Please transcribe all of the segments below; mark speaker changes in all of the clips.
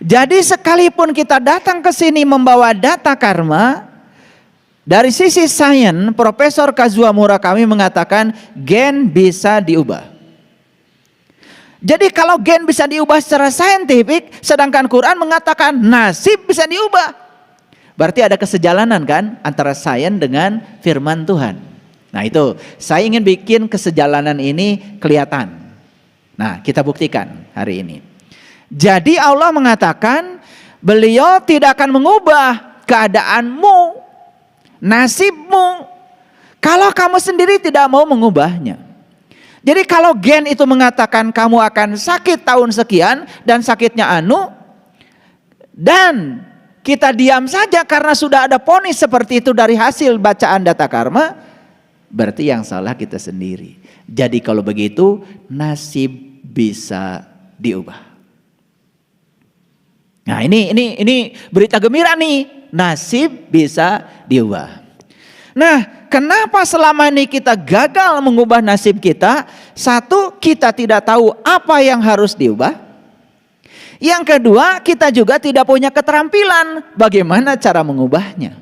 Speaker 1: Jadi sekalipun kita datang ke sini membawa data karma, dari sisi sains, Profesor Kazuo Murakami mengatakan gen bisa diubah. Jadi kalau gen bisa diubah secara saintifik, sedangkan Quran mengatakan nasib bisa diubah. Berarti ada kesejalanan kan antara sains dengan firman Tuhan. Nah itu, saya ingin bikin kesejalanan ini kelihatan. Nah kita buktikan hari ini. Jadi Allah mengatakan beliau tidak akan mengubah keadaanmu, nasibmu, kalau kamu sendiri tidak mau mengubahnya. Jadi kalau gen itu mengatakan kamu akan sakit tahun sekian dan sakitnya dan kita diam saja karena sudah ada vonis seperti itu dari hasil bacaan data karma, berarti yang salah kita sendiri. Jadi kalau begitu nasib bisa diubah. Nah ini berita gembira nih, nasib bisa diubah. Nah kenapa selama ini kita gagal mengubah nasib kita? Satu, kita tidak tahu apa yang harus diubah. Yang kedua, kita juga tidak punya keterampilan bagaimana cara mengubahnya.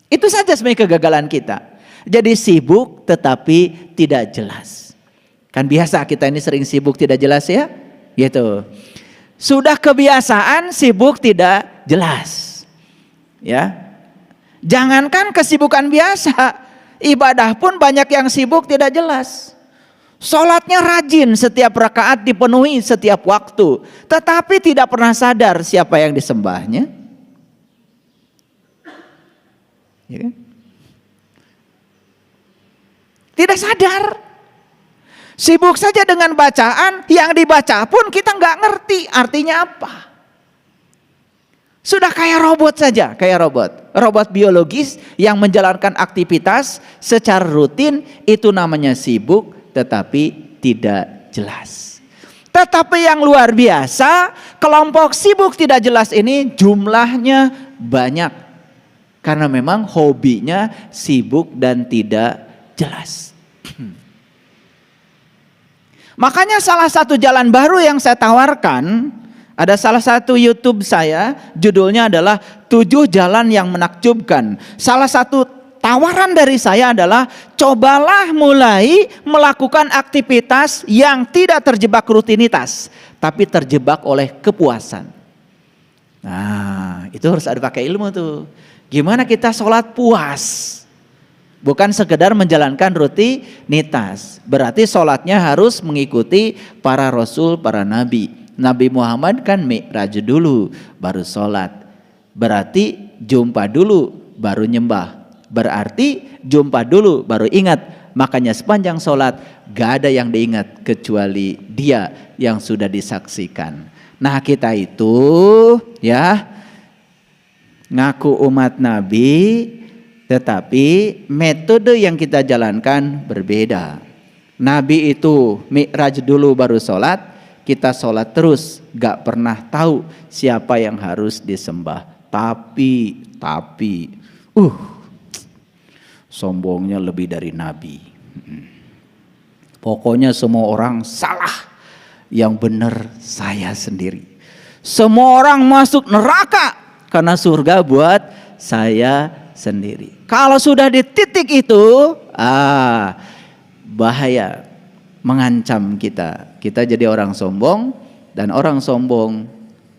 Speaker 1: Itu saja sebenarnya kegagalan kita. Jadi sibuk tetapi tidak jelas. Kan biasa kita ini sering sibuk tidak jelas ya, gitu. Sudah kebiasaan sibuk tidak jelas. Ya. Jangankan kesibukan biasa, ibadah pun banyak yang sibuk tidak jelas. Sholatnya rajin, setiap rakaat dipenuhi setiap waktu, tetapi tidak pernah sadar siapa yang disembahnya. Ya. Tidak sadar. Sibuk saja dengan bacaan, yang dibaca pun kita nggak ngerti artinya apa. Sudah kayak robot saja, kayak robot biologis yang menjalankan aktivitas secara rutin, itu namanya sibuk tetapi tidak jelas. Tetapi yang luar biasa, kelompok sibuk tidak jelas ini jumlahnya banyak. Karena memang hobinya sibuk dan tidak jelas. Makanya salah satu jalan baru yang saya tawarkan, ada salah satu YouTube saya, judulnya adalah 7 jalan yang menakjubkan. Salah satu tawaran dari saya adalah cobalah mulai melakukan aktivitas yang tidak terjebak rutinitas, tapi terjebak oleh kepuasan. Nah, itu harus ada pakai ilmu tuh. Gimana kita sholat puas? Bukan sekedar menjalankan rutinitas. Berarti sholatnya harus mengikuti para rasul, para nabi. Nabi Muhammad kan mi'raj dulu, baru sholat. Berarti jumpa dulu, baru nyembah. Berarti jumpa dulu, baru ingat. Makanya sepanjang sholat gak ada yang diingat kecuali dia yang sudah disaksikan. Nah kita itu ya ngaku umat Nabi, tetapi metode yang kita jalankan berbeda. Nabi itu mi'raj dulu baru sholat, kita sholat terus, gak pernah tahu siapa yang harus disembah. Tapi sombongnya lebih dari Nabi. Pokoknya semua orang salah, yang benar saya sendiri. Semua orang masuk neraka karena surga buat saya sendiri. Kalau sudah di titik itu, bahaya, mengancam kita. Kita jadi orang sombong, dan orang sombong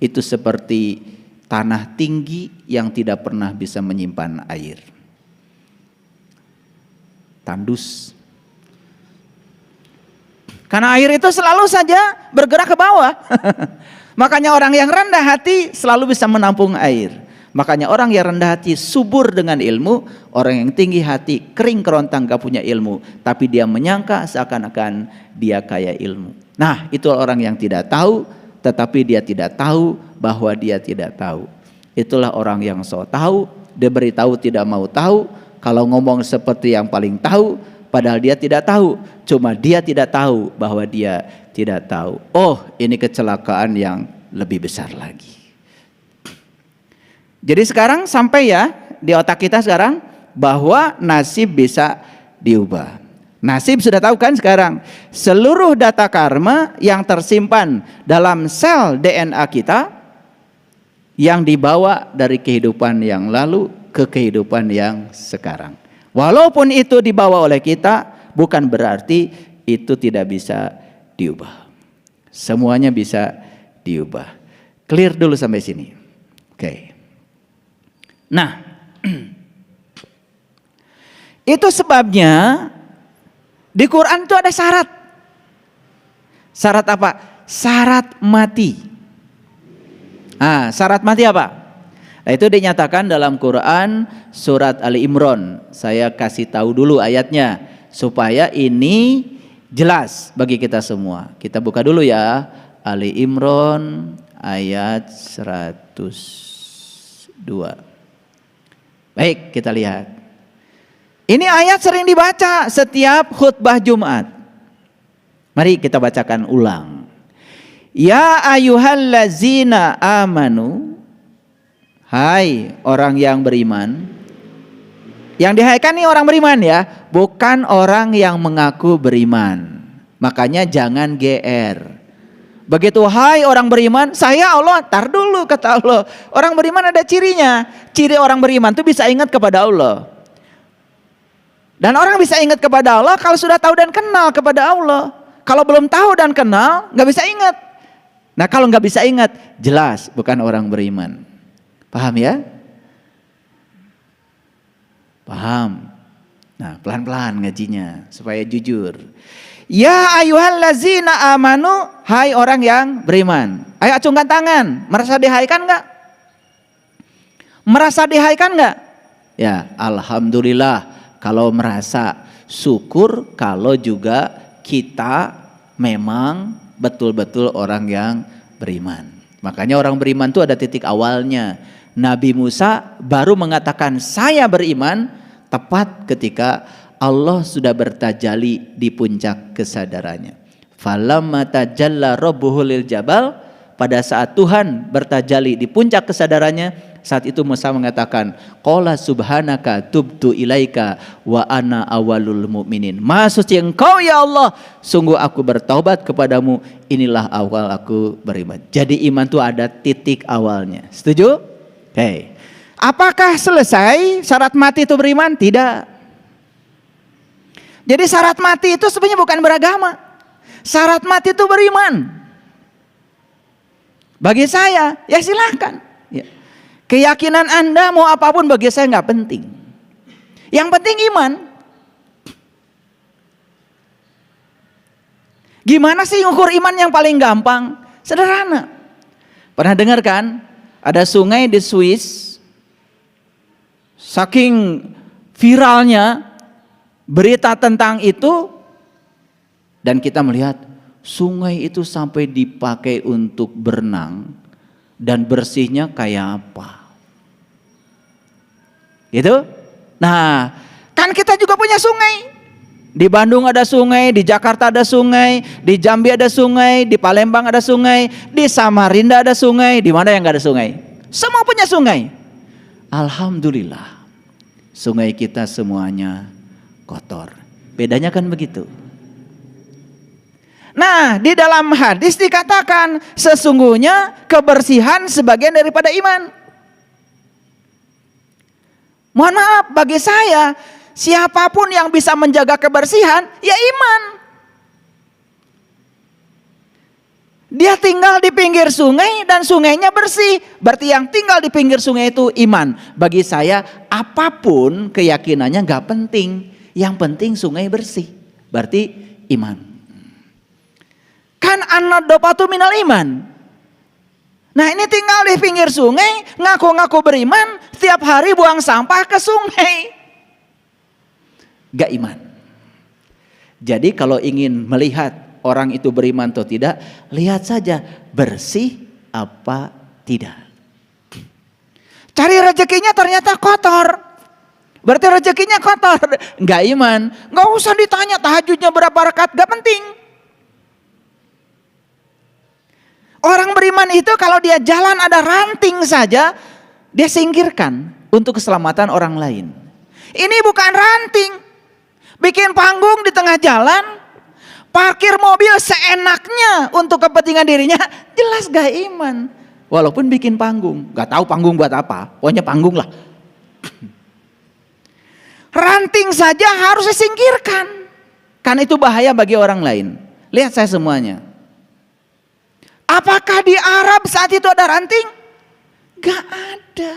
Speaker 1: itu seperti tanah tinggi yang tidak pernah bisa menyimpan air. Tandus. Karena air itu selalu saja bergerak ke bawah. Makanya orang yang rendah hati selalu bisa menampung air. Makanya orang yang rendah hati subur dengan ilmu, orang yang tinggi hati kering kerontang gak punya ilmu, tapi dia menyangka seakan-akan dia kaya ilmu. Nah, itu orang yang tidak tahu, tetapi dia tidak tahu bahwa dia tidak tahu. Itulah orang yang so tahu, dia beritahu tidak mau tahu. Kalau ngomong seperti yang paling tahu, padahal dia tidak tahu. Cuma dia tidak tahu bahwa dia tidak tahu. Oh, ini kecelakaan yang lebih besar lagi. Jadi sekarang sampai ya di otak kita sekarang bahwa nasib bisa diubah. Nasib sudah tahu kan sekarang. Seluruh data karma yang tersimpan dalam sel DNA kita yang dibawa dari kehidupan yang lalu ke kehidupan yang sekarang. Walaupun itu dibawa oleh kita, bukan berarti itu tidak bisa diubah. Semuanya bisa diubah. Clear dulu sampai sini. Oke. Nah, itu sebabnya di Quran itu ada syarat. Syarat apa? Syarat mati. Syarat mati apa? Nah, itu dinyatakan dalam Quran surat Ali Imran. Saya kasih tahu dulu ayatnya supaya ini jelas bagi kita semua. Kita buka dulu ya, Ali Imran ayat 102. Baik, kita lihat. Ini ayat sering dibaca setiap khutbah Jumat. Mari kita bacakan ulang. Ya ayyuhallazina amanu, hai orang yang beriman. Yang dihaikan nih orang beriman ya, bukan orang yang mengaku beriman. Makanya jangan GR. Begitu hai orang beriman, saya Allah, tar dulu kata Allah. Orang beriman ada cirinya. Ciri orang beriman tuh bisa ingat kepada Allah. Dan orang bisa ingat kepada Allah kalau sudah tahu dan kenal kepada Allah. Kalau belum tahu dan kenal, nggak bisa ingat. Nah kalau nggak bisa ingat, jelas bukan orang beriman. Paham ya? Paham. Nah pelan-pelan ngajinya supaya jujur. Ya ayyuhallazina amanu, hai orang yang beriman. Ayo acungkan tangan. Merasa dihaikan nggak? Merasa dihaikan nggak? Ya alhamdulillah kalau merasa. Syukur kalau juga kita memang betul-betul orang yang beriman. Makanya orang beriman itu ada titik awalnya. Nabi Musa baru mengatakan saya beriman tepat ketika Allah sudah bertajalli di puncak kesadarannya. Falamma tajalla rabbuhu lil jabal, pada saat Tuhan bertajalli di puncak kesadarannya, saat itu Musa mengatakan, qala subhanaka tubtu ilaika wa ana awalul mu'minin. Maha suci Engkau ya Allah, sungguh aku bertaubat kepadamu, inilah awal aku beriman. Jadi iman itu ada titik awalnya. Setuju? Oke. Apakah selesai syarat mati itu beriman? Tidak. Jadi syarat mati itu sebenarnya bukan beragama. Syarat mati itu beriman. Bagi saya, ya silahkan. Ya. Keyakinan Anda mau apapun bagi saya nggak penting. Yang penting iman. Gimana sih ngukur iman yang paling gampang? Sederhana. Pernah dengar kan? Ada sungai di Swiss. Saking viralnya berita tentang itu, dan kita melihat sungai itu sampai dipakai untuk berenang dan bersihnya kayak apa? Gitu? Nah, kan kita juga punya sungai. Di Bandung ada sungai, di Jakarta ada sungai, di Jambi ada sungai, di Palembang ada sungai, di Samarinda ada sungai, di mana yang nggak ada sungai? Semua punya sungai. Alhamdulillah, sungai kita semuanya kotor. Bedanya kan begitu. Nah, di dalam hadis dikatakan sesungguhnya kebersihan sebagian daripada iman. Mohon maaf, bagi saya siapapun yang bisa menjaga kebersihan, ya iman. Dia tinggal di pinggir sungai dan sungainya bersih. Berarti yang tinggal di pinggir sungai itu iman. Bagi saya apapun keyakinannya gak penting. Yang penting sungai bersih. Berarti iman. Kan an-nadhafatu minal iman. Nah ini tinggal di pinggir sungai, ngaku-ngaku beriman, setiap hari buang sampah ke sungai. Gak iman. Jadi kalau ingin melihat orang itu beriman atau tidak, lihat saja bersih apa tidak. Cari rezekinya ternyata kotor, berarti rezekinya kotor, gak iman. Gak usah ditanya tahajudnya berapa rakaat, gak penting. Orang beriman itu kalau dia jalan ada ranting saja, dia singkirkan untuk keselamatan orang lain. Ini bukan ranting. Bikin panggung di tengah jalan, parkir mobil seenaknya untuk kepentingan dirinya, jelas gak iman. Walaupun bikin panggung, gak tahu panggung buat apa, pokoknya panggung lah. Ranting saja harus disingkirkan, kan itu bahaya bagi orang lain. Lihat saya semuanya. Apakah di Arab saat itu ada ranting? Gak ada.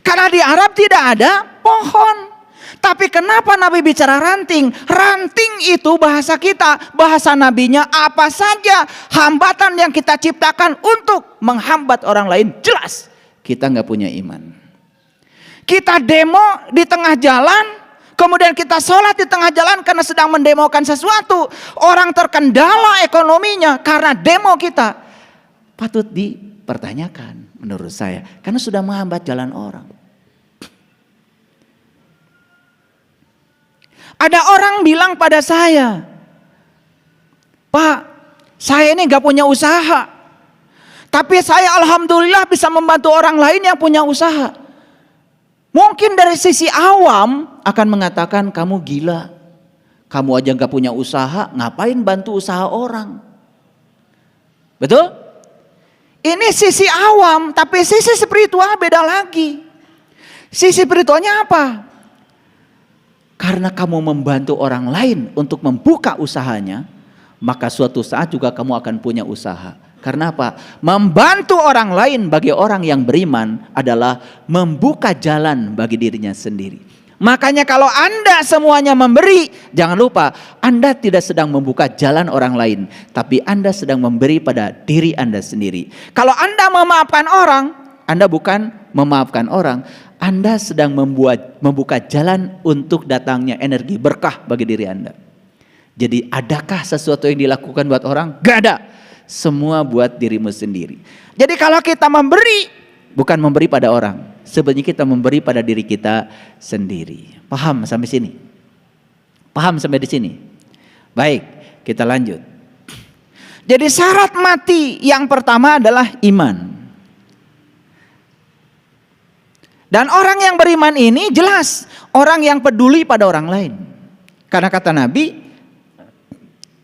Speaker 1: Karena di Arab tidak ada pohon. Tapi kenapa Nabi bicara ranting? Ranting itu bahasa kita, bahasa nabinya apa saja hambatan yang kita ciptakan untuk menghambat orang lain. Jelas kita nggak punya iman. Kita demo di tengah jalan, kemudian kita sholat di tengah jalan karena sedang mendemokan sesuatu. Orang terkendala ekonominya karena demo kita. Patut dipertanyakan menurut saya, karena sudah menghambat jalan orang. Ada orang bilang pada saya, Pak, saya ini gak punya usaha, tapi saya alhamdulillah bisa membantu orang lain yang punya usaha. Mungkin dari sisi awam akan mengatakan, kamu gila, kamu aja gak punya usaha, ngapain bantu usaha orang? Betul? Ini sisi awam, tapi sisi spiritual beda lagi. Sisi spiritualnya apa? Karena kamu membantu orang lain untuk membuka usahanya, maka suatu saat juga kamu akan punya usaha. Karena apa? Membantu orang lain bagi orang yang beriman adalah membuka jalan bagi dirinya sendiri. Makanya kalau Anda semuanya memberi, jangan lupa Anda tidak sedang membuka jalan orang lain, tapi Anda sedang memberi pada diri Anda sendiri. Kalau Anda memaafkan orang, Anda bukan memaafkan orang, Anda sedang membuka jalan untuk datangnya energi berkah bagi diri Anda. Jadi adakah sesuatu yang dilakukan buat orang? Gak ada. Semua buat dirimu sendiri. Jadi kalau kita memberi, bukan memberi pada orang, sebenarnya kita memberi pada diri kita sendiri. Paham sampai sini? Paham sampai di sini? Baik, kita lanjut. Jadi syarat mati yang pertama adalah iman. Dan orang yang beriman ini jelas orang yang peduli pada orang lain. Karena kata Nabi,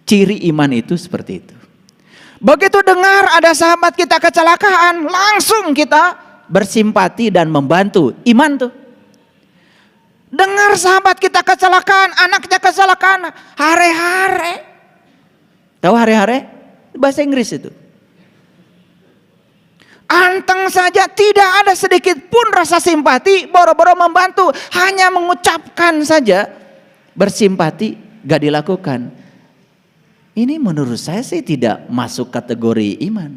Speaker 1: ciri iman itu seperti itu. Begitu dengar ada sahabat kita kecelakaan, langsung kita bersimpati dan membantu. Iman tuh. Dengar sahabat kita kecelakaan, anaknya kecelakaan, hare-hare. Tahu hare-hare? Bahasa Inggris itu. Anteng saja, tidak ada sedikit pun rasa simpati, boro-boro membantu, hanya mengucapkan saja, bersimpati, gak dilakukan. Ini menurut saya sih tidak masuk kategori iman.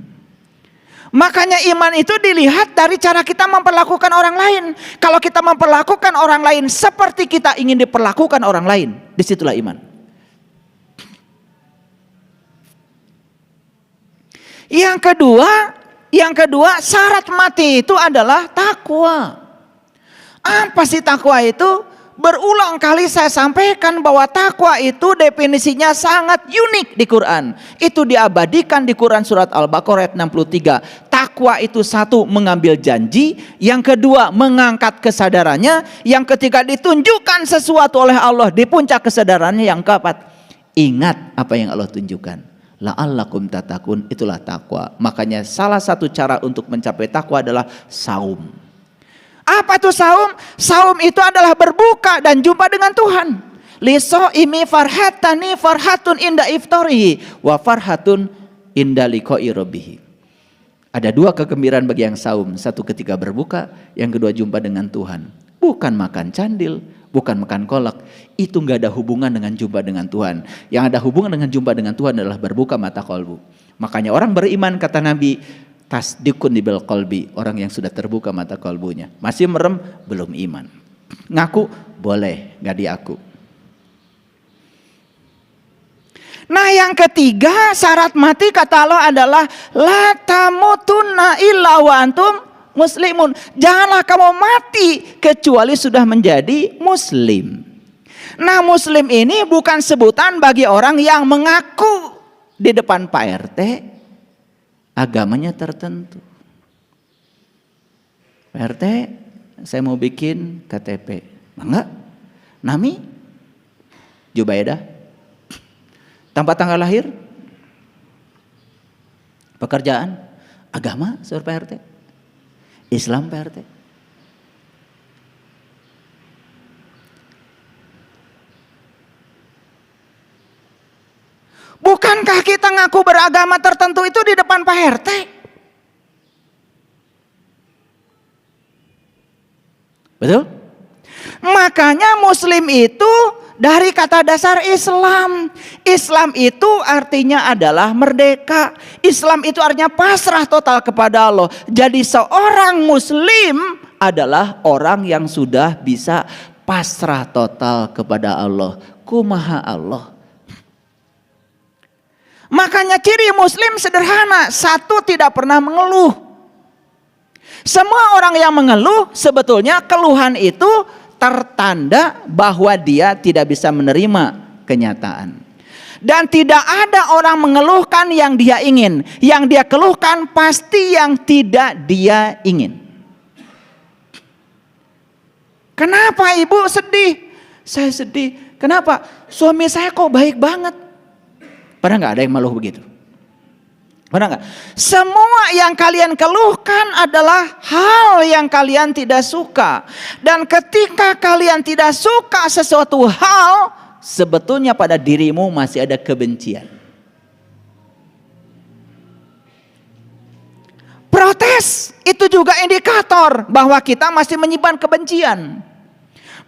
Speaker 1: Makanya iman itu dilihat dari cara kita memperlakukan orang lain. Kalau kita memperlakukan orang lain seperti kita ingin diperlakukan orang lain, disitulah iman. Yang kedua, syarat mati itu adalah takwa. Apa sih takwa itu? Berulang kali saya sampaikan bahwa takwa itu definisinya sangat unik di Quran. Itu diabadikan di Quran surat Al-Baqarah ayat 63. Takwa itu satu, mengambil janji. Yang kedua, mengangkat kesadarannya. Yang ketiga, ditunjukkan sesuatu oleh Allah di puncak kesadarannya. Yang keempat, ingat apa yang Allah tunjukkan. La'allakum tatakun, itulah takwa. Makanya salah satu cara untuk mencapai takwa adalah saum. Apa itu saum? Saum itu adalah berbuka dan jumpa dengan Tuhan. Liso'imi farhatani farhatun inda iftarihi wa farhatun inda liqa'i rabbih. Ada dua kegembiraan bagi yang saum. Satu ketika berbuka, yang kedua jumpa dengan Tuhan. Bukan makan candil, bukan makan kolak. Itu nggak ada hubungan dengan jumpa dengan Tuhan. Yang ada hubungan dengan jumpa dengan Tuhan adalah berbuka mata kolbu. Makanya orang beriman, kata Nabi, tasdikun bil qalbi, orang yang sudah terbuka mata kolbunya. Masih merem, belum iman. Ngaku boleh, nggak diaku. Nah yang ketiga, syarat mati kata Allah adalah la tamutunna illa wa antum muslimun. Janganlah kamu mati kecuali sudah menjadi muslim. Nah muslim ini bukan sebutan bagi orang yang mengaku di depan Pak RT agamanya tertentu. Pak RT, saya mau bikin KTP. Enggak? Nami? Jubaidah? Tanpa tanggal lahir? Pekerjaan? Agama, Saudara Pak RT? Islam Pak RT? Bukankah kita ngaku beragama tertentu itu di depan Pak RT? Betul? Makanya Muslim itu dari kata dasar Islam. Islam itu artinya adalah merdeka. Islam itu artinya pasrah total kepada Allah. Jadi seorang Muslim adalah orang yang sudah bisa pasrah total kepada Allah. Kumaha Allah. Makanya ciri Muslim sederhana. Satu, tidak pernah mengeluh. Semua orang yang mengeluh sebetulnya keluhan itu tertanda bahwa dia tidak bisa menerima kenyataan. Dan tidak ada orang mengeluhkan yang dia ingin. Yang dia keluhkan pasti yang tidak dia ingin. Kenapa ibu sedih? Saya sedih. Kenapa? Suami saya kok baik banget. Pernah nggak ada yang mengeluh begitu? Pernah nggak? Semua yang kalian keluhkan adalah hal yang kalian tidak suka. Dan ketika kalian tidak suka sesuatu hal, sebetulnya pada dirimu masih ada kebencian. Protes itu juga indikator bahwa kita masih menyimpan kebencian.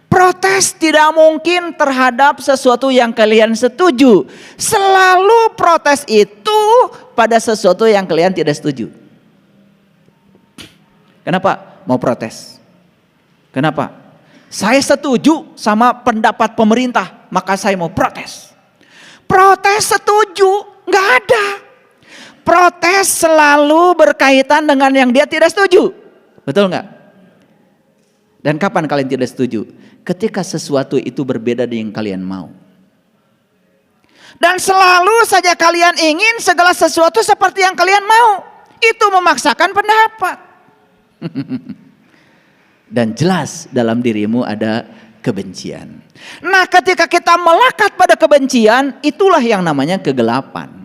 Speaker 1: Protes tidak mungkin terhadap sesuatu yang kalian setuju. Selalu protes itu pada sesuatu yang kalian tidak setuju. Kenapa mau protes? Kenapa? Saya setuju sama pendapat pemerintah, maka saya mau protes. Protes setuju, nggak ada. Protes selalu berkaitan dengan yang dia tidak setuju. Betul nggak? Dan kapan kalian tidak setuju? Ketika sesuatu itu berbeda dengan yang kalian mau. Dan selalu saja kalian ingin segala sesuatu seperti yang kalian mau. Itu memaksakan pendapat. Dan jelas dalam dirimu ada kebencian. Nah, ketika kita melekat pada kebencian, itulah yang namanya kegelapan.